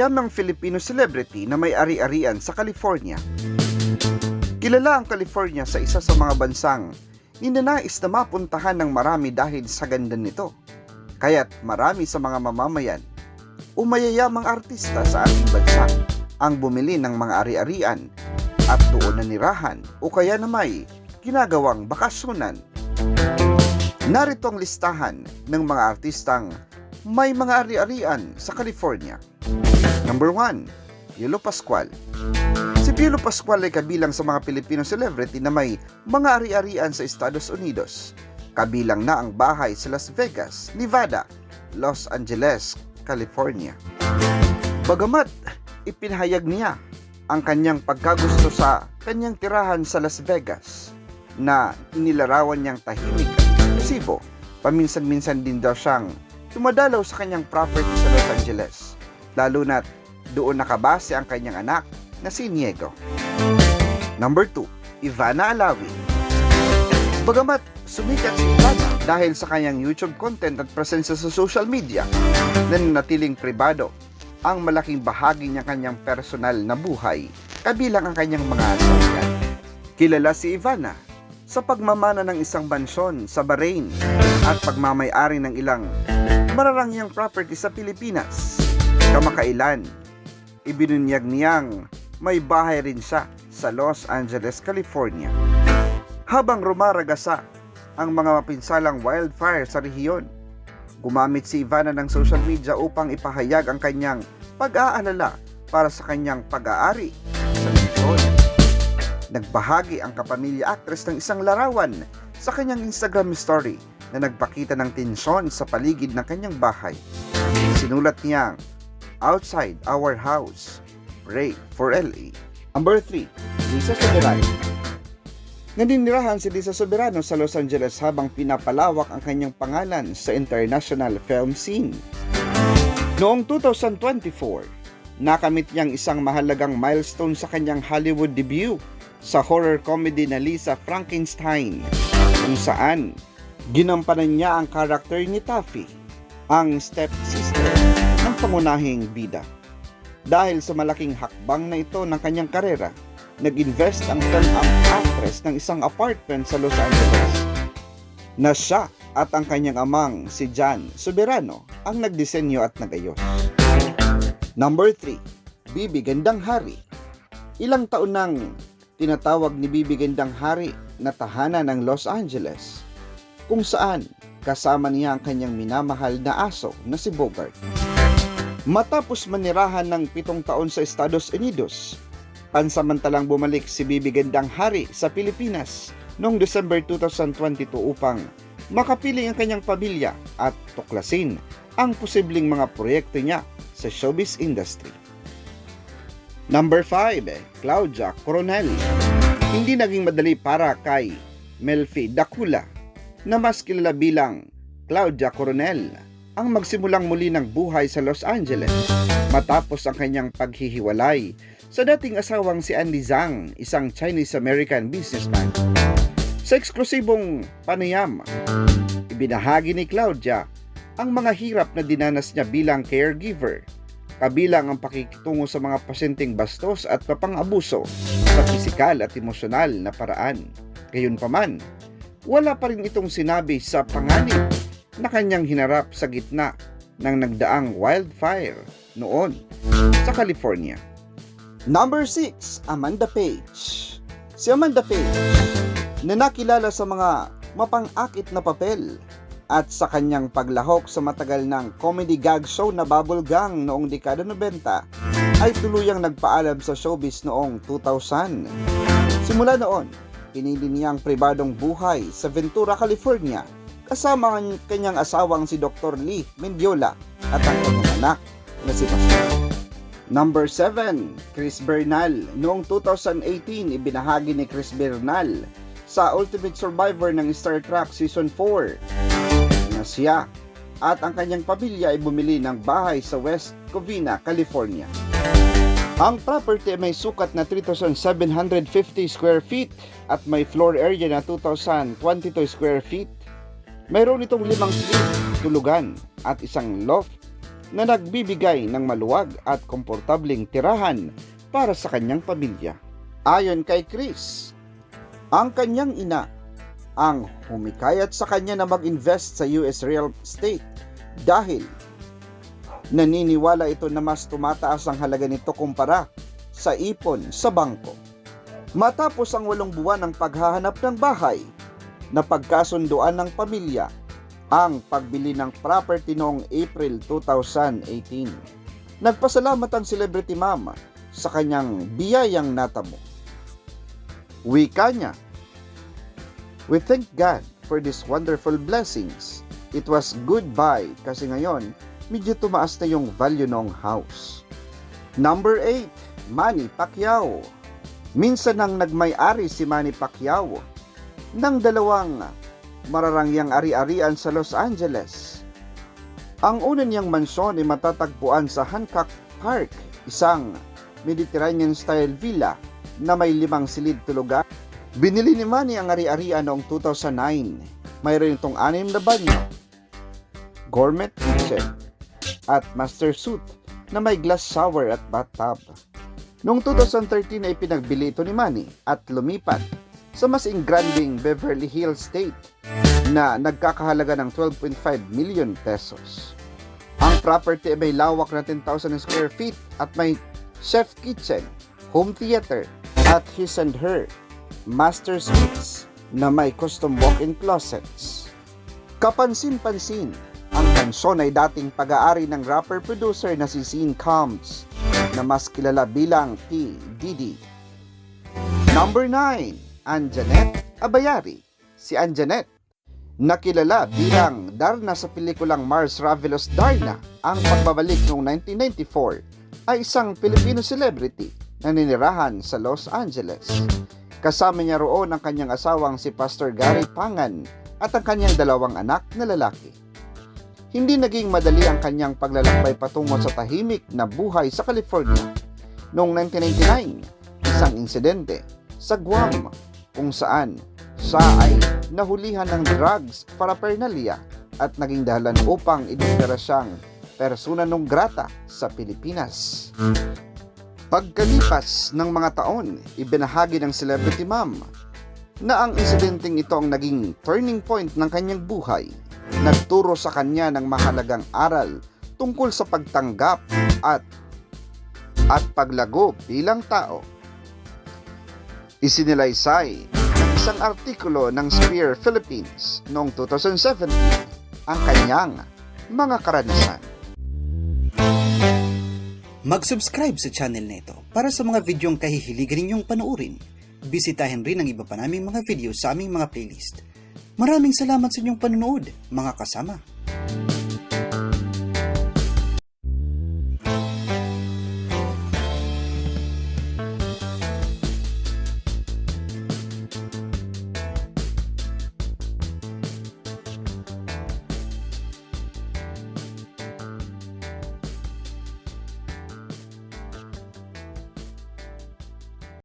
Siyam ng Filipino celebrity na may ari-arian sa California. Kilala ang California sa isa sa mga bansang ninanais na mapuntahan ng marami dahil sa ganda nito. Kaya't marami sa mga mamamayan o mayayamang artista sa ating bansa ang bumili ng mga ari-arian at doon nanirahan o kaya na may ginagawang bakasyonan. Narito ang listahan ng mga artistang may mga ari-arian sa California. Number 1, Piolo Pascual. Si Piolo Pascual ay kabilang sa mga Filipino celebrity na may mga ari-arian sa Estados Unidos. Kabilang na ang bahay sa Las Vegas, Nevada, Los Angeles, California. Bagamat ipinahayag niya ang kanyang pagkagusto sa kanyang tirahan sa Las Vegas na inilarawan niyang tahimik at inklusibo, paminsan-minsan din daw siyang dumadalaw sa kanyang property sa Los Angeles, lalo na't doon nakabase ang kanyang anak na si Niego. Number 2, Ivana Alawi. Bagamat sumikat si Ivana dahil sa kanyang YouTube content at presensya sa social media, nananatiling pribado ang malaking bahagi ng kanyang personal na buhay, kabilang ang kanyang mga asawayan. Kilala si Ivana sa pagmamana ng isang mansyon sa Bahrain at pagmamay-ari ng ilang mararangyang property sa Pilipinas. Kamakailan, ibinunyag niyang may bahay rin siya sa Los Angeles, California. Habang rumaragasa ang mga mapinsalang wildfire sa rehiyon, gumamit si Ivana ng social media upang ipahayag ang kanyang pag-aalala para sa kanyang pag-aari sa lungsod. Nagbahagi ang kapamilya actress ng isang larawan sa kanyang Instagram story na nagpakita ng tensyon sa paligid ng kanyang bahay. Sinulat niyang, "Outside our house, pray for LA." Number 3, Lisa Soberano. Naninirahan si Lisa Soberano sa Los Angeles habang pinapalawak ang kanyang pangalan sa international film scene. Noong 2024, nakamit niyang isang mahalagang milestone sa kanyang Hollywood debut sa horror comedy na Lisa Frankenstein, kung saan ginampanan niya ang karakter ni Taffy, ang stepsister ng pangunahing bida. Dahil sa malaking hakbang na ito ng kanyang karera, nag-invest ang film actress ng isang apartment sa Los Angeles na siya at ang kanyang amang si Jan Soberano ang nagdisenyo at nagayos. Number 3, Bibi Gandang Hari. Ilang taon nang tinatawag ni Bibi Gandang Hari na tahanan ng Los Angeles, kung saan kasama niya ang kanyang minamahal na aso na si Bogart. Matapos manirahan ng 7 taon sa Estados Unidos, pansamantalang bumalik si Bibi Gandang Hari sa Pilipinas noong December 2022 upang makapiling ang kanyang pamilya at tuklasin ang posibleng mga proyekto niya sa showbiz industry. Number 5, Claudia Coronel. Hindi naging madali para kay Melfi Dacula, na mas kilala bilang Claudia Coronel, ang magsimulang muli ng buhay sa Los Angeles matapos ang kanyang paghihiwalay sa dating asawang si Andy Zhang, isang Chinese-American businessman. Sa eksklusibong panayam, ibinahagi ni Claudia ang mga hirap na dinanas niya bilang caregiver, kabilang ang pakikitungo sa mga pasyenteng bastos at papang-abuso sa pisikal at emosyonal na paraan. Gayunpaman, wala pa rin itong sinabi sa panganib na kanyang hinarap sa gitna ng nagdaang wildfire noon sa California. Number 6, Amanda Page. Si Amanda Page, na nakilala sa mga mapang-akit na papel at sa kanyang paglahok sa matagal ng comedy gag show na Bubble Gang noong dekada 90, ay tuluyang nagpaalam sa showbiz noong 2000. Simula noon, pinili niya ang pribadong buhay sa Ventura, California, kasama ang kanyang asawang si Dr. Lee Mendiola at ang kanyang anak na si Pastor. Number 7, Chris Bernal. Noong 2018, ibinahagi ni Chris Bernal sa Ultimate Survivor ng Star Trek Season 4 na siya at ang kanyang pamilya ay bumili ng bahay sa West Covina, California. Ang property ay may sukat na 3,750 square feet at may floor area na 2,022 square feet. Mayroon itong 5 suite, tulugan at isang loft na nagbibigay ng maluwag at komportableng tirahan para sa kanyang pamilya. Ayon kay Chris, ang kanyang ina ang humikayat sa kanya na mag-invest sa US real estate dahil naniniwala ito na mas tumataas ang halaga nito kumpara sa ipon sa bangko. Matapos ang 8 buwan ng paghahanap ng bahay, napagkasunduan ng pamilya ang pagbili ng property noong April 2018. Nagpasalamat ang celebrity mom sa kanyang biyayang natamo. Wika niya, "We thank God for these wonderful blessings. It was good buy kasi ngayon medyo tumaas na yung value ng house." Number 8, Manny Pacquiao. Minsan nang nagmay-ari si Manny Pacquiao ng 2 mararangyang ari-arian sa Los Angeles. Ang una niyang mansyon ay matatagpuan sa Hancock Park, isang Mediterranean-style villa na may 5 silid tulugan. Binili ni Manny ang ari-arian noong 2009. Mayroon itong 6 na banyo, gourmet kitchen, at master suite na may glass shower at bathtub. Noong 2013 ay pinagbili ito ni Manny at lumipat sa mas ingranding Beverly Hills State na nagkakahalaga ng 12.5 million pesos. Ang property ay may lawak na 10,000 square feet at may chef kitchen, home theater, at his and her master suites na may custom walk-in closets. Kapansin-pansin, ang mansyon ay dating pag-aari ng rapper-producer na si Sean Combs na mas kilala bilang P. Diddy. Number 9, Anjanette Abayari. Si Anjanette, nakilala bilang Darna sa pelikulang Mars Ravelos Darna, ang pagbabalik noong 1994, ay isang Filipino celebrity na ninirahan sa Los Angeles. Kasama niya roon ang kanyang asawang si Pastor Gary Pangan at ang kanyang 2 anak na lalaki. Hindi naging madali ang kanyang paglalakbay patungo sa tahimik na buhay sa California. Noong 1999, isang insidente sa Guam kung saan siya ay nahulihan ng drugs paraphernalia at naging dahilan upang ideklara siyang persona non grata sa Pilipinas. Pagkalipas ng mga taon, ibinahagi ng celebrity mom na ang insidenteng ito ang naging turning point ng kanyang buhay. Nagturo sa kanya ng mahalagang aral tungkol sa pagtanggap at paglago bilang tao. Isinilaysay ng isang artikulo ng Sphere Philippines noong 2017 ang kanyang mga karanasan. Mag-subscribe sa channel na ito para sa mga videong kahihiligan ninyong panoorin. Bisitahin rin ang iba pa naming mga video sa aming mga playlist. Maraming salamat sa inyong panonood, mga kasama.